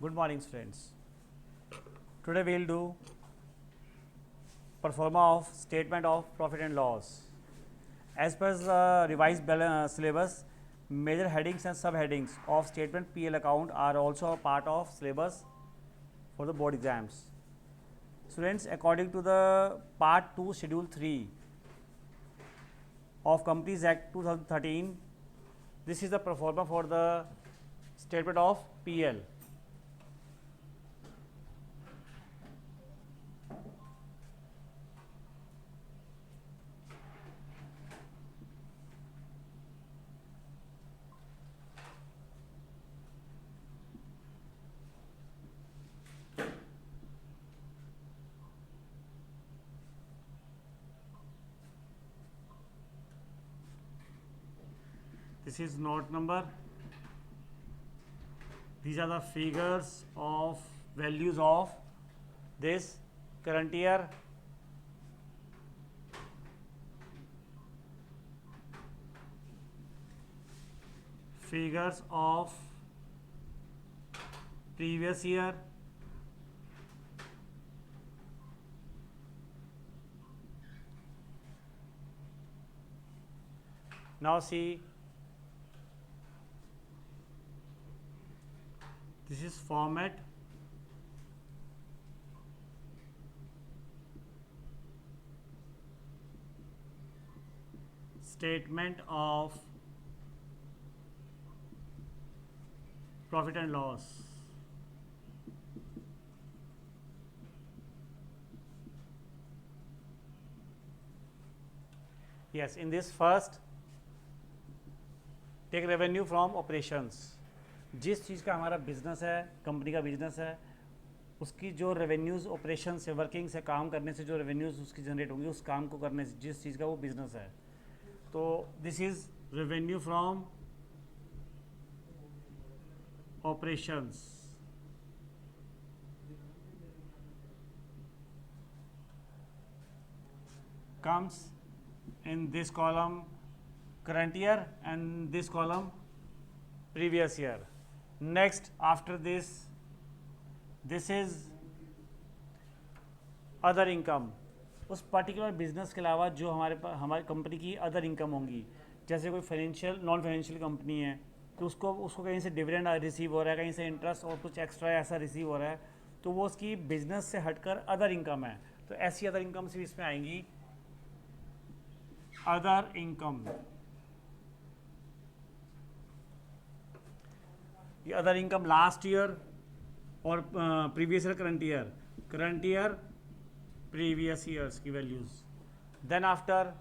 Good morning, students. Today we will do performa of statement of profit and loss. As per the revised syllabus, major headings and subheadings of statement PL account are also a part of syllabus for the board exams. Students, according to the part 2 schedule 3 of Companies Act 2013, this is the performa for the statement of PL. This is note number. These are the figures of values of this current year, figures of previous year, now see, this is format, statement of profit and loss. Yes, in this first take revenue from operations. जिस चीज़ का हमारा business है, company का business है, उसकी जो revenues operation से, वर्किंग से, काम करने से जो रेवेन्यूज़ उसकी जनरेट होंगी, उस काम को करने से, जिस चीज़ का वो बिजनेस है, तो this is revenue from operations. comes in this column current year and this column previous year. Next, after this is other income. उस पर्टिकुलर बिजनेस के अलावा जो हमारी कंपनी की अदर इनकम होंगी, जैसे कोई फाइनेंशियल, नॉन फाइनेंशियल कंपनी है, तो उसको कहीं से डिविडेंड रिसीव हो रहा है, कहीं से इंटरेस्ट और कुछ एक्स्ट्रा ऐसा रिसीव हो रहा है, तो वो उसकी बिजनेस से हटकर अदर इनकम है. तो ऐसी अदर इनकम भी इसमें आएंगी. अदर इनकम, ये अदर इनकम लास्ट ईयर और previous year, current year previous years की values. Then after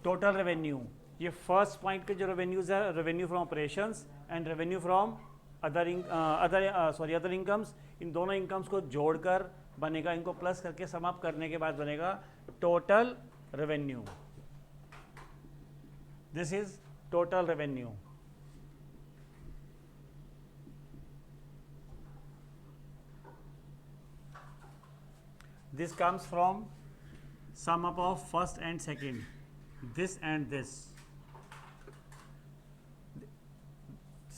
total revenue. ये फर्स्ट पॉइंट के जो रेवेन्यूज है, revenue from operations and revenue from other incomes. इन दोनों इनकम्स को जोड़कर बनेगा, इनको प्लस करके समाप्त करने के बाद बनेगा total revenue. This is total revenue. This comes from sum up of first and second, this and this.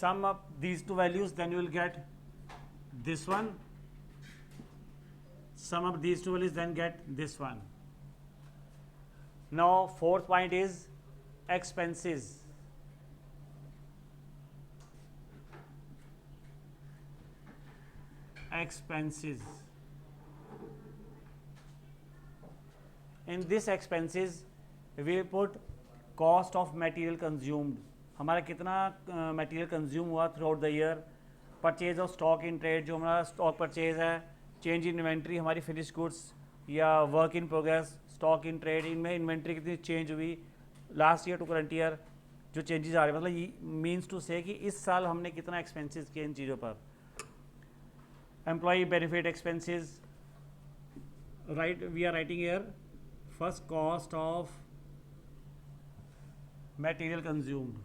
Sum up these two values, then you will get this one. Sum up these two values, then get this one. Now fourth point is expenses. Expenses. In this expenses we put cost of material consumed. हमारा कितना material consume हुआ throughout the year. Purchase of stock in trade, जो हमारा stock purchase है. Change in inventory, हमारी finish goods या work in progress, stock in trade, इनमें inventory कितनी चेंज हुई last year to current year, जो चेंजेस आ रहे हैं. मतलब ये मीन्स टू से कि इस साल हमने कितना एक्सपेंसेस किए इन चीज़ों पर. Employee benefit expenses, right, we are writing year first cost of material consumed.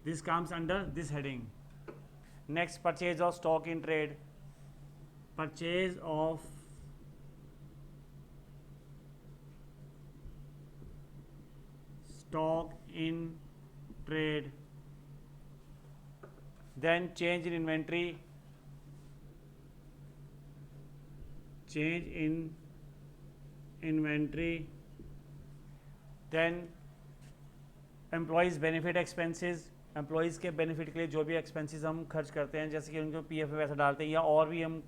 This comes under this heading. Next, purchase of stock in trade. Purchase of stock in trade, then change in inventory, then employees benefit expenses, employees के benefit के लिए जो भी expenses हम खर्च करते हैं, जैसे कि उनको पीएफ में पैसा डालते हैं या और भी हम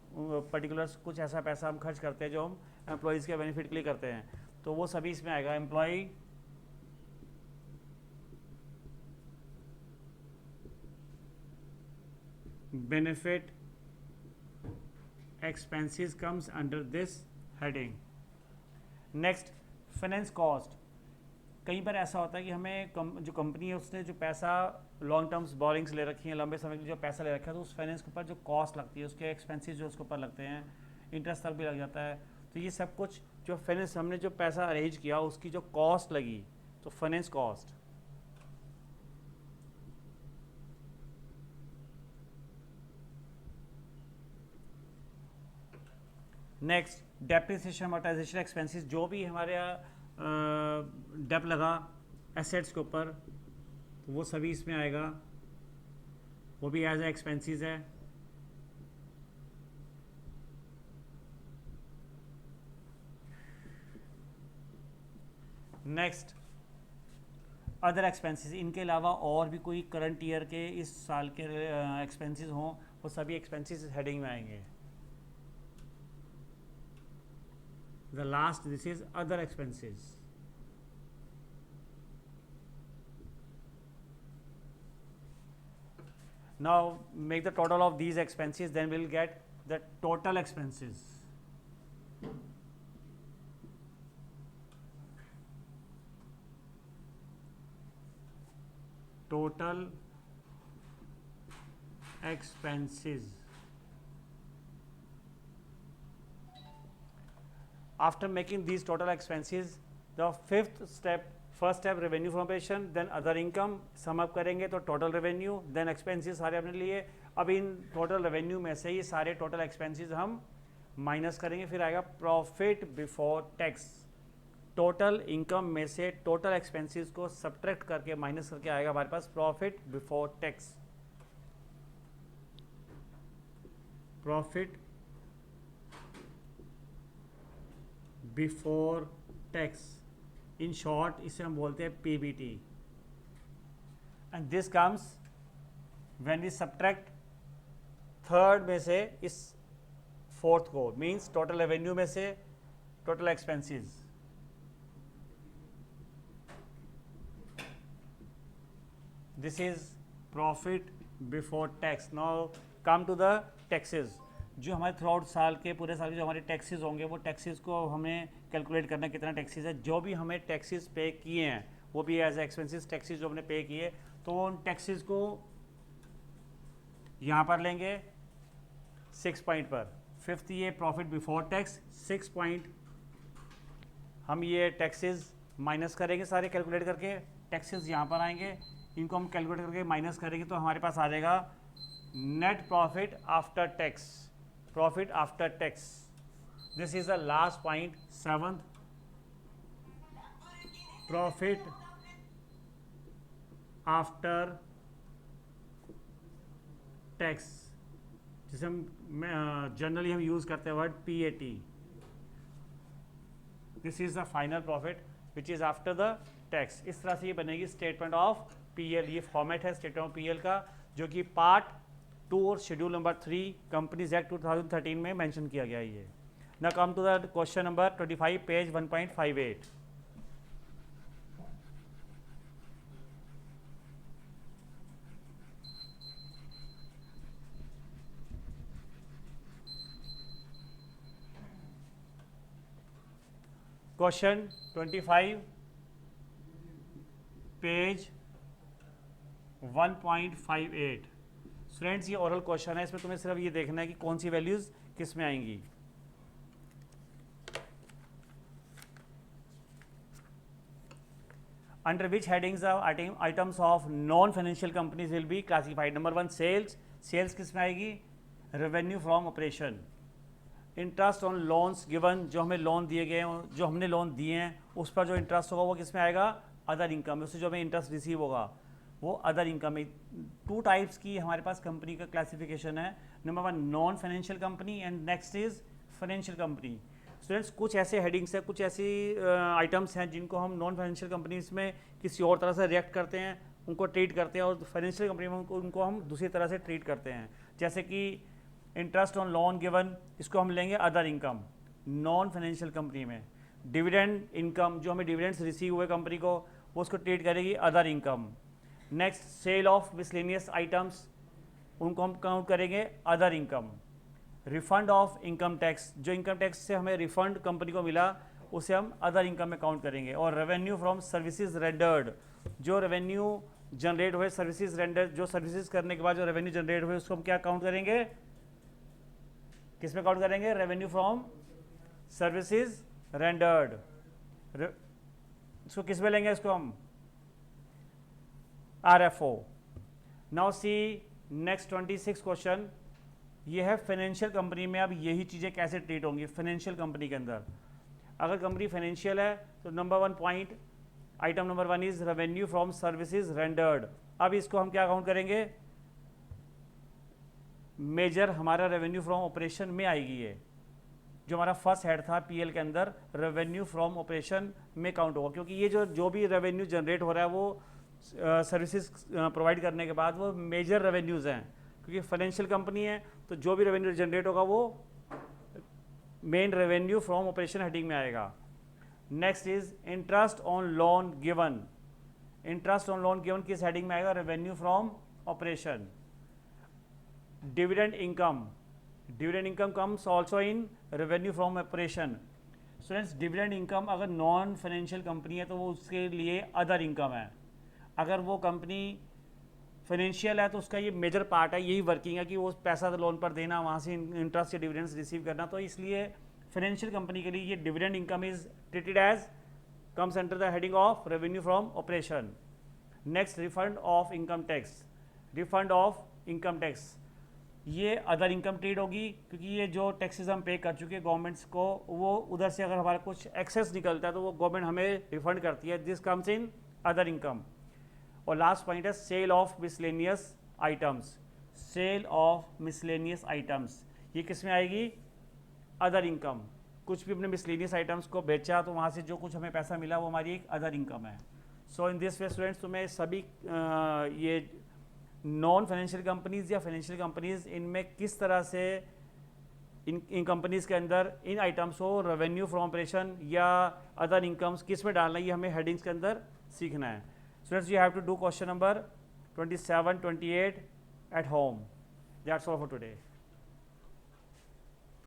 पर्टिकुलर कुछ ऐसा पैसा हम खर्च करते हैं जो हम एम्प्लॉयज़ के बेनिफिट के लिए करते हैं, तो वो सभी इसमें आएगा। Employee benefit expenses comes under this heading. Next, finance cost. कई बार ऐसा होता है कि हमें जो कंपनी है उसने जो पैसा लॉन्ग टर्म्स बोरिंग्स ले रखी हैं, लंबे समय के लिए जो पैसा ले रखा है, तो उस फाइनेंस के ऊपर जो कॉस्ट लगती है, उसके एक्सपेंसेस जो उसके ऊपर लगते हैं, इंटरेस्ट तक भी लग जाता है, तो ये सब कुछ जो फाइनेंस हमने जो पैसा अरेंज किया उसकी जो कॉस्ट लगी, तो finance cost. Next, depreciation amortisation expenses, जो भी हमारे डेप लगा एसेट्स के ऊपर, तो वो सभी इसमें आएगा, वो भी एज ए एक्सपेंसेस है। नेक्स्ट, अदर एक्सपेंसेस, इनके अलावा और भी कोई करंट ईयर के इस साल के एक्सपेंसेस हों, वो सभी एक्सपेंसेस हेडिंग में आएंगे। The last, this is other expenses. Now make the total of these expenses, then we'll get the total expenses. Total expenses. After making these total expenses, the first step revenue from operation, then other income, sum up करेंगे तो total revenue, then expenses सारे अपने लिए। अब इन total revenue में से ये सारे total expenses हम माइनस करेंगे, फिर आएगा profit before tax। total income में से total expenses को subtract करके माइनस करके आएगा हमारे पास profit before tax। profit before tax, in short इसे हम बोलते हैं PBT. And this comes when we subtract third में से इस फोर्थ को, मींस टोटल रेवेन्यू में से total expenses. This is profit before tax. Now come to the taxes. जो हमारे थ्रू आउट साल के पूरे साल के जो हमारे टैक्सेस होंगे, वो टैक्सेस को हमें कैलकुलेट करना है कितना टैक्सेस है। जो भी हमें टैक्सेस पे किए हैं वो भी एज एक्सपेंसेस टैक्सेस जो हमने पे किए, तो उन टैक्सेस को यहाँ पर लेंगे 6 पॉइंट पर। फिफ्थ ये प्रॉफिट बिफोर टैक्स 6 पॉइंट, हम ये टैक्सेस माइनस करेंगे सारे कैलकुलेट करके, टैक्सेस यहाँ पर आएंगे, इनको हम कैलकुलेट करके माइनस करेंगे तो हमारे पास आ जाएगा net profit after tax. Profit after tax. This is the last point, 7th. Profit after tax, जिसे हम जनरली हम यूज करते हैं word PAT। This is the final profit which is after the tax. इस तरह से ये बनेगी स्टेटमेंट ऑफ PL। ये फॉर्मेट है स्टेटमेंट ऑफ PL का, जो कि पार्ट 2 और शेड्यूल नंबर 3 कंपनीज एक्ट 2013 में मेंशन किया गया है। ये ना come to the question number 25 page 1.58। Question 25 page 1.58। Friends, ये ओरल क्वेश्चन है, इसमें तुम्हें सिर्फ ये देखना है कि कौन सी वैल्यूज किस में आएंगी। Under which headings items of non financial companies will be classified. Number 1 sales, sales किस में आएगी? Revenue from operation. Interest on loans given, जो हमें लोन दिए गए हैं, जो हमने लोन दिए हैं उस पर जो इंटरेस्ट होगा वो किस में आएगा? अदर इनकम है, उससे जो हमें इंटरेस्ट रिसीव होगा वो अदर इनकम है। 2 टाइप्स की हमारे पास कंपनी का क्लासिफिकेशन है। Number 1 non financial company and next is financial company. Students कुछ ऐसे हेडिंग्स हैं, कुछ ऐसी आइटम्स हैं जिनको हम नॉन फाइनेंशियल कंपनीज में किसी और तरह से रिएक्ट करते हैं, उनको ट्रीट करते हैं, और फाइनेंशियल कंपनी में उनको हम दूसरी तरह से ट्रीट करते हैं। जैसे कि इंटरेस्ट ऑन लोन गिवन, इसको हम लेंगे other income non financial company में। डिविडेंड इनकम, जो हमें डिविडेंड्स रिसीव हुए कंपनी को, वो उसको ट्रीट करेगी other income. Next sale of miscellaneous items, उनको हम काउंट करेंगे other income. Refund of income tax, जो इनकम टैक्स से हमें रिफंड कंपनी को मिला उसे हम अदर इनकम में काउंट करेंगे। और रेवेन्यू फ्रॉम सर्विसेज रेंडर्ड, जो रेवेन्यू जनरेट हुए सर्विसेज रेंडर, जो सर्विसेज करने के बाद जो रेवेन्यू जनरेट हुए उसको हम क्या काउंट करेंगे, किस में काउंट करेंगे, रेवेन्यू फ्रॉम सर्विसेज रेंडर्ड। इसको किस में लेंगे, इसको हम RFO। Now see next 26 question, ये है फाइनेंशियल कंपनी में। अब यही चीज़ें कैसे ट्रीट होंगी फाइनेंशियल कंपनी के अंदर। अगर कंपनी फाइनेंशियल है तो number 1 point, item number 1 is revenue from services rendered. अब इसको हम क्या काउंट करेंगे, मेजर हमारा रेवेन्यू फ्रॉम ऑपरेशन में आएगी। ये जो हमारा फर्स्ट हेड था PL के अंदर, रेवेन्यू फ्रॉम ऑपरेशन में काउंट होगा, क्योंकि ये जो भी रेवेन्यू जनरेट हो रहा है वो सर्विसेज प्रोवाइड करने के बाद वो मेजर रेवेन्यूज़ हैं। क्योंकि फाइनेंशियल कंपनी है तो जो भी रेवेन्यू जनरेट होगा वो main revenue from operation heading में आएगा। Next is interest on loan given. Interest on loan given किस हेडिंग में आएगा, revenue from operation. Dividend income, dividend income comes also in revenue from operation. Students dividend income अगर non financial company है तो वो उसके लिए अदर इनकम है। अगर वो कंपनी फाइनेंशियल है तो उसका ये मेजर पार्ट है, यही वर्किंग है कि वो पैसा लोन पर देना, वहाँ से इंटरेस्ट या डिविडेंड्स रिसीव करना। तो इसलिए फाइनेंशियल कंपनी के लिए ये dividend income is treated as comes under the heading of revenue from operation. Next refund of income tax, refund of income tax ये अदर इनकम ट्रीट होगी, क्योंकि ये जो टैक्सेस हम पे कर चुके हैं गवर्नमेंट्स को, वो उधर से अगर हमारा कुछ एक्सेस निकलता है तो वो गवर्नमेंट हमें रिफंड करती है। This comes in other income. और लास्ट पॉइंट है sale of miscellaneous items. Sale of miscellaneous items ये किस में आएगी, अदर इनकम। कुछ भी अपने मिसलेनियस आइटम्स को बेचा तो वहाँ से जो कुछ हमें पैसा मिला वो हमारी एक अदर इनकम है। सो इन दिस वे स्टूडेंट्स तुम्हें सभी ये नॉन फाइनेंशियल कंपनीज या फाइनेंशियल कंपनीज, इनमें किस तरह से इन कंपनीज के अंदर इन आइटम्स को रेवेन्यू फ्रॉम ऑपरेशन या अदर इनकम्स किस में डालना है, ये हमें हेडिंग्स के अंदर सीखना है। Students, you have to do question number 27, 28 at home. That's all for today.